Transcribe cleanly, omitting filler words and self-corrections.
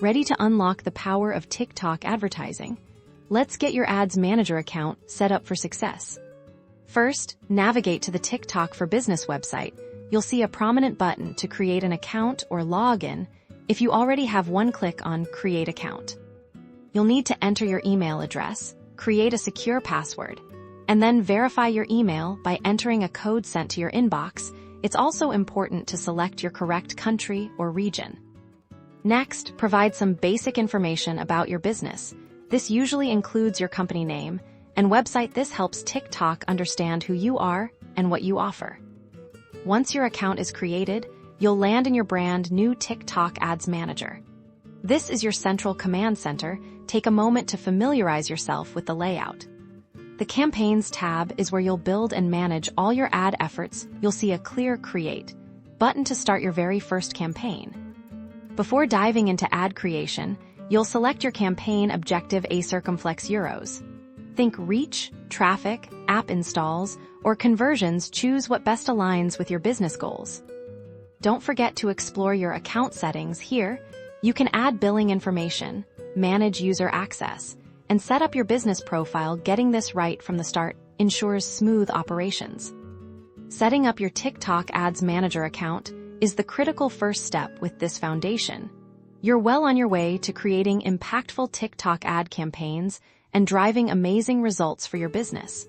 Ready to unlock the power of TikTok advertising? Let's get your Ads Manager account set up for success. First, navigate to the TikTok for Business website. You'll see a prominent button to create an account or login. If you already have one, click on Create Account. You'll need to enter your email address, create a secure password, and then verify your email by entering a code sent to your inbox. It's also important to select your correct country or region. Next, provide some basic information about your business. This usually includes your company name and website. This helps TikTok understand who you are and what you offer. Once your account is created, you'll land in your brand new TikTok Ads Manager. This is your central command center. Take a moment to familiarize yourself with the layout. The Campaigns tab is where you'll build and manage all your ad efforts. You'll see a clear Create button to start your very first campaign. Before diving into ad creation, you'll select your campaign objective, a circumflex euros. Think reach, traffic, app installs, or conversions. Choose what best aligns with your business goals. Don't forget to explore your account settings. Here, you can add billing information, manage user access, and set up your business profile. Getting this right from the start ensures smooth operations. Setting up your TikTok Ads Manager account is the critical first step. With this foundation, you're well on your way to creating impactful TikTok ad campaigns and driving amazing results for your business.